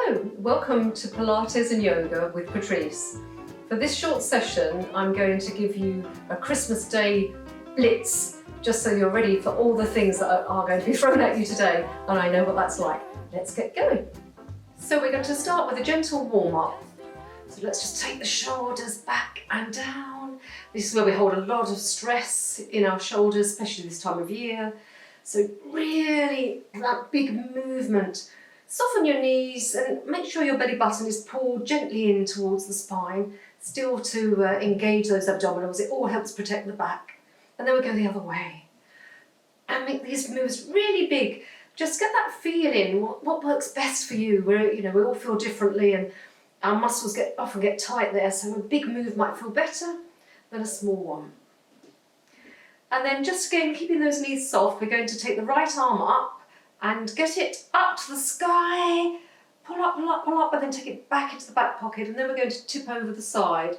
Hello, welcome to Pilates and Yoga with Patrice. For this short session, I'm going to give you a Christmas Day blitz, just so you're ready for all the things that are going to be thrown at you today, and I know what that's like. Let's get going. So we're going to start with a gentle warm-up. So let's just take the shoulders back and down. This is where we hold a lot of stress in our shoulders, especially this time of year. So really, that big movement. Soften your knees and make sure your belly button is pulled gently in towards the spine, still to engage those abdominals. It all helps protect the back. And then we go the other way. And make these moves really big. Just get that feeling, what works best for you. We all feel differently and our muscles often get tight there, so a big move might feel better than a small one. And then just again, keeping those knees soft, we're going to take the right arm up and get it up to the sky, pull up, pull up, pull up, and then take it back into the back pocket, and then we're going to tip over the side.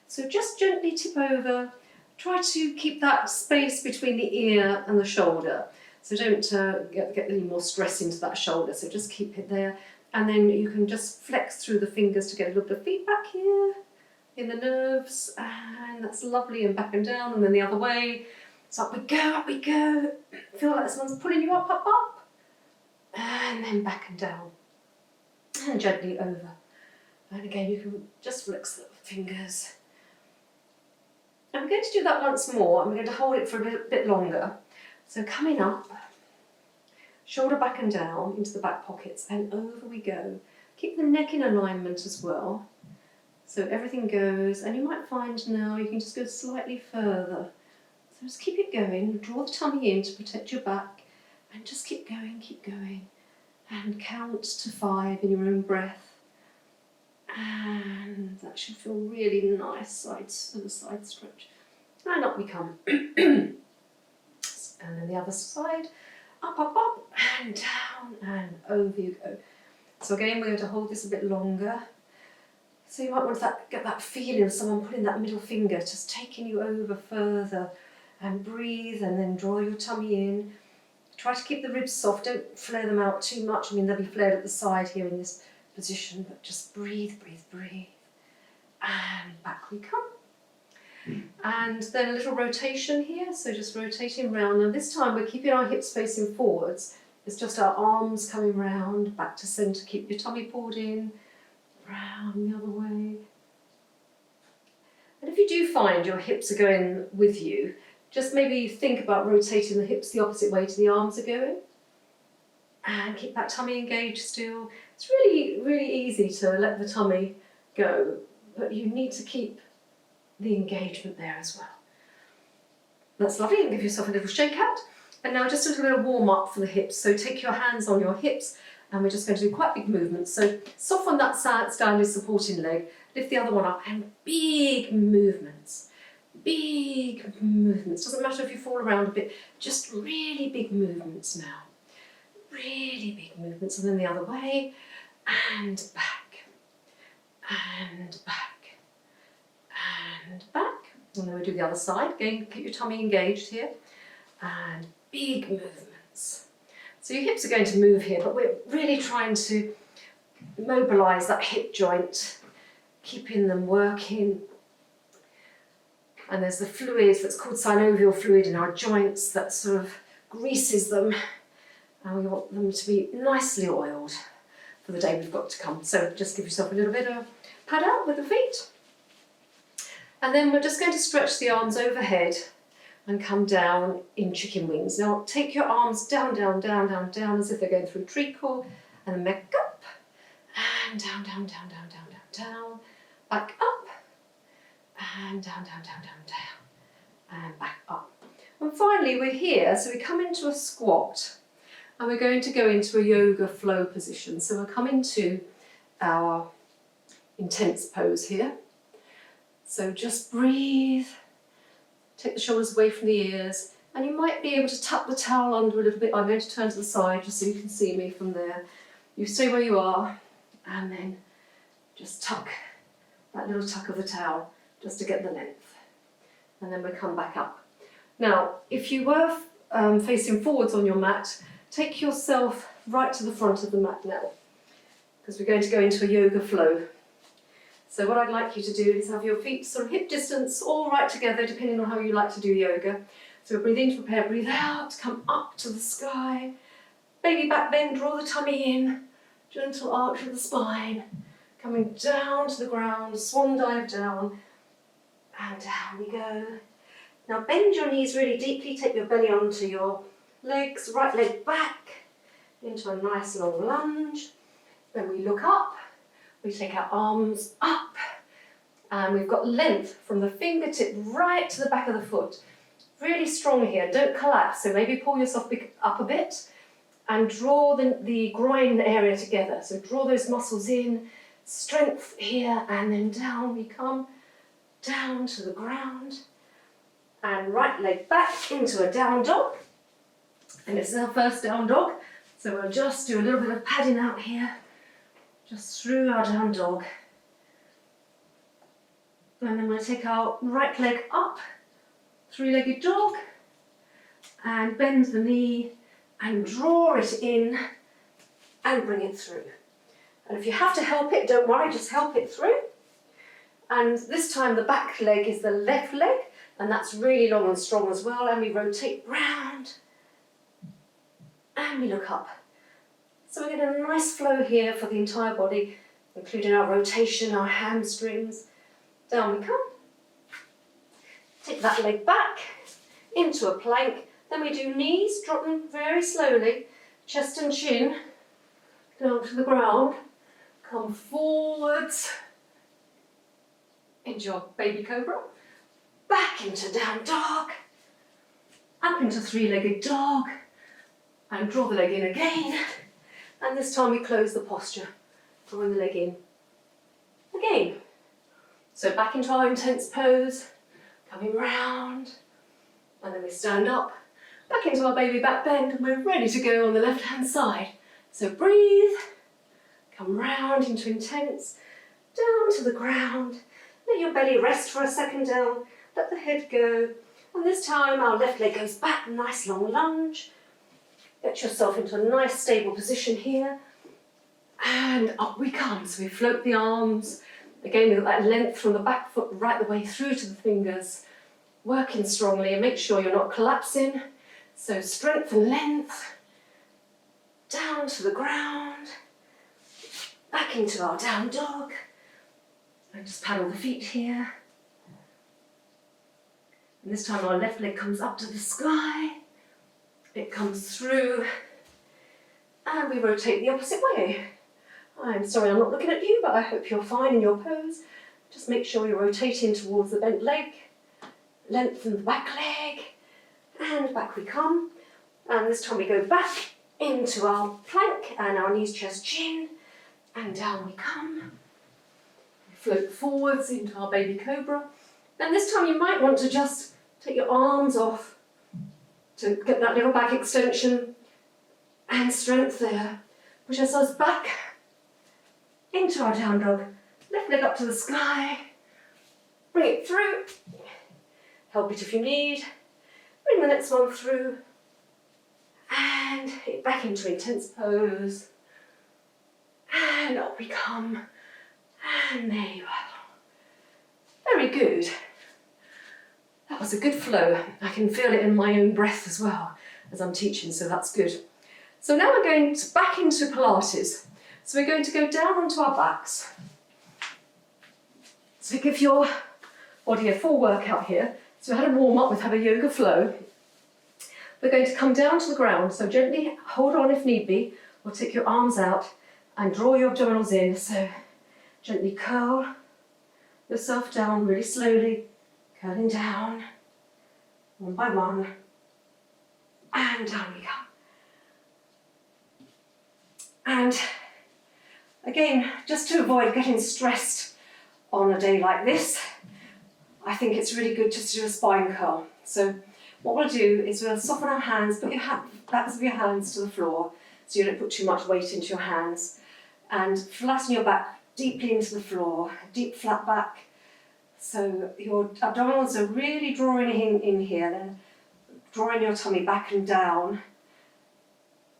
So just gently tip over, try to keep that space between the ear and the shoulder. So don't get any more stress into that shoulder, so just keep it there. And then you can just flex through the fingers to get a little bit of feedback here in the nerves, and that's lovely, and back and down, and then the other way. So up we go, up we go. Feel like someone's pulling you up, up, up. And then back and down, and gently over. And again, you can just flex the fingers. And we're going to do that once more, and we're going to hold it for a bit longer. So coming up, shoulder back and down into the back pockets, and over we go. Keep the neck in alignment as well, so everything goes. And you might find now you can just go slightly further. So just keep it going, draw the tummy in to protect your back. And just keep going, and count to 5 in your own breath. And that should feel really nice, side stretch. And up we come. And then the other side, up, up, up, and down, and over you go. So again, we're going to hold this a bit longer. So you might want to get that feeling of someone putting that middle finger, just taking you over further. And breathe, and then draw your tummy in. Try to keep the ribs soft, don't flare them out too much. I mean, they'll be flared at the side here in this position, but just breathe, breathe, breathe. And back we come. And then a little rotation here, so just rotating round. Now this time we're keeping our hips facing forwards. It's just our arms coming round, back to centre. Keep your tummy pulled in, round the other way. And if you do find your hips are going with you, just maybe think about rotating the hips the opposite way to the arms are going. And keep that tummy engaged still. It's really, really easy to let the tummy go, but you need to keep the engagement there as well. That's lovely, and give yourself a little shake out. And now just a little warm up for the hips. So take your hands on your hips, and we're just going to do quite big movements. So soften that standing supporting leg, lift the other one up, and big movements. Big movements. Doesn't matter if you fall around a bit, just really big movements now. Really big movements. And then the other way, and back, and back, and back. And then we do the other side. Again, keep your tummy engaged here. And big movements. So your hips are going to move here, but we're really trying to mobilise that hip joint, keeping them working. And there's the fluid that's called synovial fluid in our joints that sort of greases them. And we want them to be nicely oiled for the day we've got to come. So just give yourself a little bit of pad out with the feet. And then we're just going to stretch the arms overhead and come down in chicken wings. Now take your arms down, down, down, down, down as if they're going through treacle. And then back up. And down, down, down, down, down, down, down. Back up. And down, down, down, down, down, and back up. And finally we're here, so we come into a squat, and we're going to go into a yoga flow position. So we'll come into our intense pose here. So just breathe, take the shoulders away from the ears, and you might be able to tuck the towel under a little bit. I'm going to turn to the side just so you can see me from there. You stay where you are, and then just tuck that little tuck of the towel, just to get the length, and then we'll come back up. Now, if you were facing forwards on your mat, take yourself right to the front of the mat now. because we're going to go into a yoga flow. So what I'd like you to do is have your feet sort of hip distance all right together, depending on how you like to do yoga. So breathe in to prepare, breathe out, come up to the sky. Baby back bend, draw the tummy in, gentle arch of the spine. Coming down to the ground, swan dive down, and down we go. Now bend your knees really deeply, take your belly onto your legs, right leg back, into a nice long lunge. Then we look up, we take our arms up, and we've got length from the fingertip right to the back of the foot. Really strong here, don't collapse, so maybe pull yourself up a bit and draw the groin area together. So draw those muscles in, strength here, and then down we come, down to the ground, and right leg back into a down dog. And this is our first down dog, so we'll just do a little bit of padding out here, just through our down dog. And then we'll take our right leg up, three-legged dog, and bend the knee and draw it in and bring it through. And if you have to help it, don't worry, just help it through. And this time the back leg is the left leg, and that's really long and strong as well. And we rotate round and we look up. So we get a nice flow here for the entire body, including our rotation, our hamstrings. Down we come. Take that leg back into a plank. Then we do knees, drop them very slowly, chest and chin down to the ground. Come forwards into your baby cobra, back into down dog, up into three-legged dog, and draw the leg in again. And this time we close the posture, drawing the leg in again. So back into our intense pose, coming round, and then we stand up, back into our baby back bend, and we're ready to go on the left-hand side. So breathe, come round into intense, down to the ground. Let your belly rest for a second down, let the head go. And this time our left leg goes back, nice long lunge. Get yourself into a nice stable position here. And up we come, so we float the arms. Again, we've got that length from the back foot right the way through to the fingers. Working strongly and make sure you're not collapsing. So strength and length. Down to the ground. Back into our down dog. And just paddle the feet here. And this time our left leg comes up to the sky. It comes through. And we rotate the opposite way. I'm sorry I'm not looking at you, but I hope you're fine in your pose. Just make sure you're rotating towards the bent leg. Lengthen the back leg. And back we come. And this time we go back into our plank and our knees, chest, chin. And down we come. We float forwards into our baby cobra. And this time you might want to just take your arms off to get that little back extension and strength there. Push ourselves back into our down dog. Left leg up to the sky. Bring it through. Help it if you need. Bring the next one through. And hit back into intense pose. And up we come. And there you are. Very good. That was a good flow. I can feel it in my own breath as well as I'm teaching, so that's good. So now we're going back into Pilates. So we're going to go down onto our backs. So give your body a full workout here. So we had a warm up with have a yoga flow. We're going to come down to the ground, so gently hold on if need be, or take your arms out and draw your abdominals in. So gently curl yourself down really slowly, curling down, one by one, and down we come. And again, just to avoid getting stressed on a day like this, I think it's really good just to do a spine curl. So what we'll do is we'll soften our hands, put your backs of your hands to the floor so you don't put too much weight into your hands, and flatten your back deeply into the floor, deep flat back. So your abdominals are really drawing in here, then drawing your tummy back and down,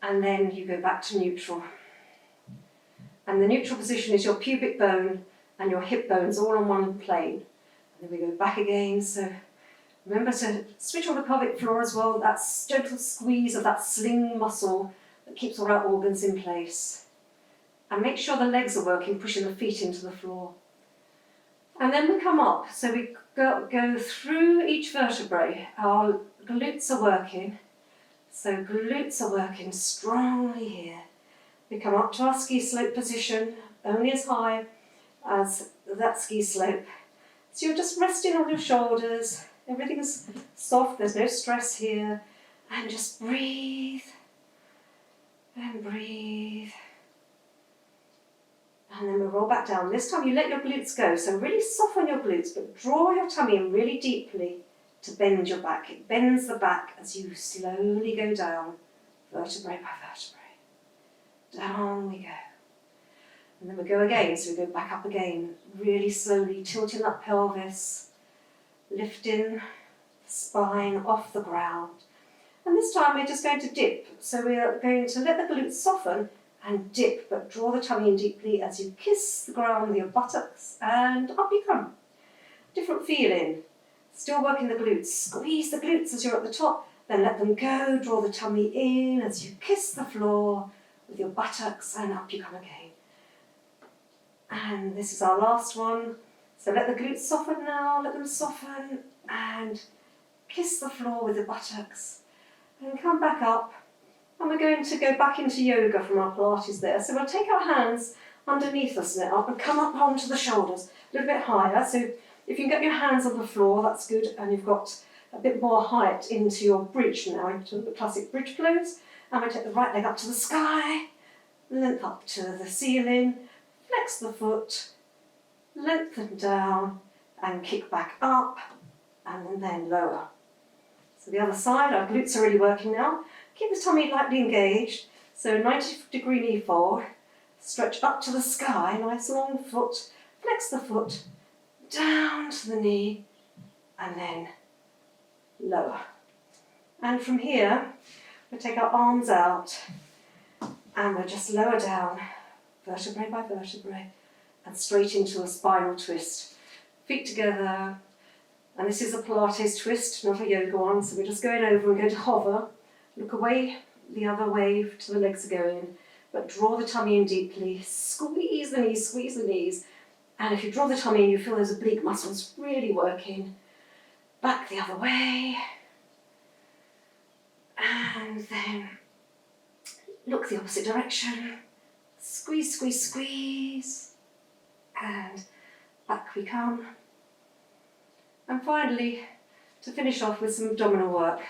and then you go back to neutral. And the neutral position is your pubic bone and your hip bones all on one plane. And then we go back again. So remember to switch on the pelvic floor as well. That's gentle squeeze of that sling muscle that keeps all our organs in place. And make sure the legs are working, pushing the feet into the floor. And then we come up. So we go through each vertebrae. Our glutes are working. So glutes are working strongly here. We come up to our ski slope position, only as high as that ski slope. So you're just resting on your shoulders. Everything's soft, there's no stress here. And just breathe. And breathe. And then we'll roll back down. This time you let your glutes go. So really soften your glutes, but draw your tummy in really deeply to bend your back. It bends the back as you slowly go down, vertebrae by vertebrae. Down we go. And then we go again, so we go back up again, really slowly, tilting that pelvis, lifting the spine off the ground. And this time we're just going to dip. So we are going to let the glutes soften and dip, but draw the tummy in deeply as you kiss the ground with your buttocks, and up you come. Different feeling. Still working the glutes. Squeeze the glutes as you're at the top, then let them go, draw the tummy in as you kiss the floor with your buttocks, and up you come again. And this is our last one. So let the glutes soften now, let them soften, and kiss the floor with the buttocks. And come back up. And we're going to go back into yoga from our Pilates there. So we'll take our hands underneath us now and come up onto the shoulders, a little bit higher. So if you can get your hands on the floor, that's good. And you've got a bit more height into your bridge now, into the classic bridge pose. And we take the right leg up to the sky, length up to the ceiling, flex the foot, lengthen down, and kick back up, and then lower. So the other side, our glutes are really working now. Keep the tummy lightly engaged. So 90-degree knee fold, stretch up to the sky, nice long foot, flex the foot, down to the knee, and then lower. And from here, we'll take our arms out, and we'll just lower down, vertebrae by vertebrae, and straight into a spinal twist. Feet together, and this is a Pilates twist, not a yoga one, so we're just going over and going to hover. Look away the other way to the legs are going, but draw the tummy in deeply, squeeze the knees, and if you draw the tummy in, you feel those oblique muscles really working. Back the other way, and then look the opposite direction, squeeze, squeeze, squeeze, and back we come. And finally, to finish off with some abdominal work.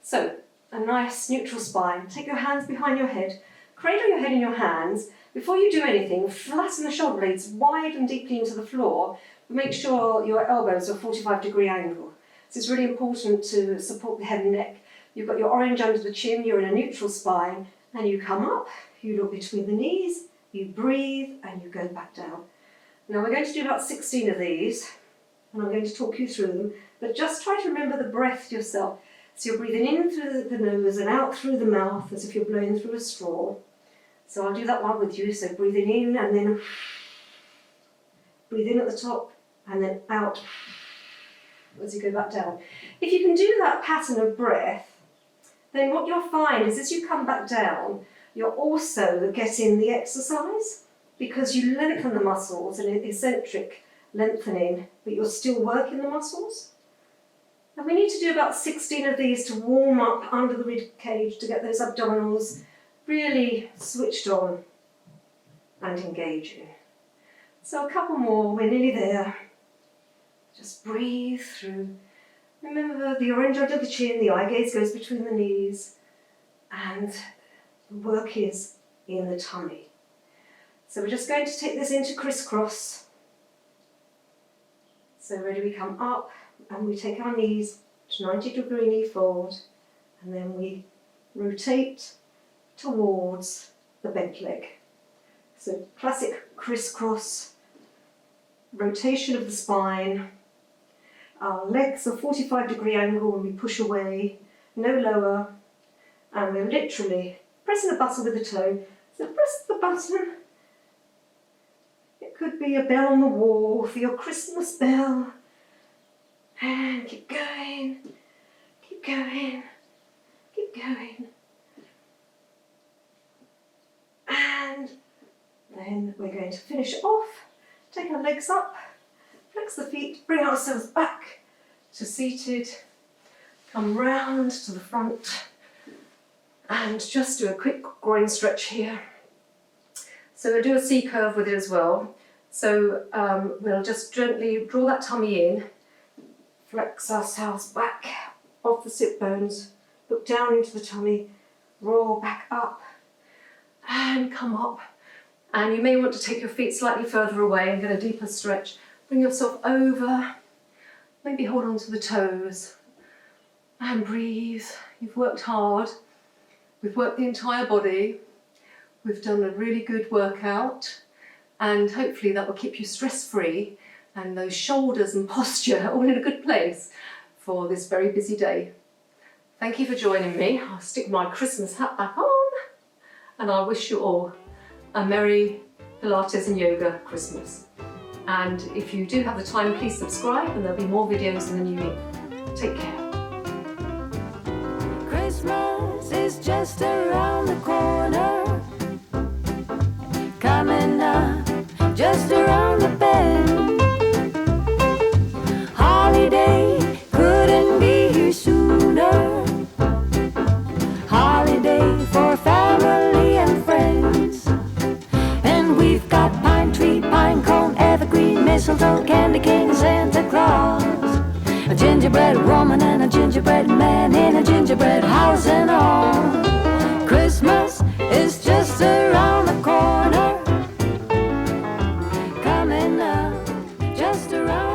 So, a nice neutral spine. Take your hands behind your head, cradle your head in your hands. Before you do anything, flatten the shoulder blades wide and deeply into the floor, but make sure your elbows are a 45-degree angle. So it's really important to support the head and neck. You've got your orange under the chin, you're in a neutral spine, and you come up, you look between the knees, you breathe, and you go back down. Now we're going to do about 16 of these, and I'm going to talk you through them, but just try to remember the breath yourself. So you're breathing in through the nose and out through the mouth as if you're blowing through a straw. So I'll do that one with you. So breathing in and then breathe in at the top and then out as you go back down. If you can do that pattern of breath, then what you'll find is as you come back down, you're also getting the exercise because you lengthen the muscles in an eccentric lengthening, but you're still working the muscles. And we need to do about 16 of these to warm up under the rib cage to get those abdominals really switched on and engaging. So a couple more, we're nearly there. Just breathe through. Remember the orange under the chin, the eye gaze goes between the knees, and the work is in the tummy. So we're just going to take this into crisscross. So ready, we come up and we take our knees to 90-degree knee fold, and then we rotate towards the bent leg. So classic crisscross, rotation of the spine. Our legs are 45-degree angle when we push away, no lower, and we're literally pressing the button with the toe. So press the button Could be a bell on the wall for your Christmas bell. And keep going, keep going, keep going. And then we're going to finish off. Take our legs up, flex the feet, bring ourselves back to seated. Come round to the front and just do a quick groin stretch here. So we'll do a C curve with it as well. So we'll just gently draw that tummy in, flex ourselves back off the sit bones, look down into the tummy, roll back up and come up. And you may want to take your feet slightly further away and get a deeper stretch. Bring yourself over, maybe hold on to the toes and breathe. You've worked hard, we've worked the entire body, we've done a really good workout. And hopefully that will keep you stress-free and those shoulders and posture all in a good place for this very busy day. Thank you for joining me. I'll stick my Christmas hat back on and I wish you all a merry Pilates and Yoga Christmas. And if you do have the time, please subscribe and there'll be more videos in the new year. Take care. Christmas is just around the corner, coming up just around the bend. Holiday couldn't be here sooner. Holiday for family and friends. And we've got pine tree, pine cone, evergreen, mistletoe, candy cane, Santa Claus, a gingerbread woman and a gingerbread man in a gingerbread house and all. Christmas is just around the corner, coming up just around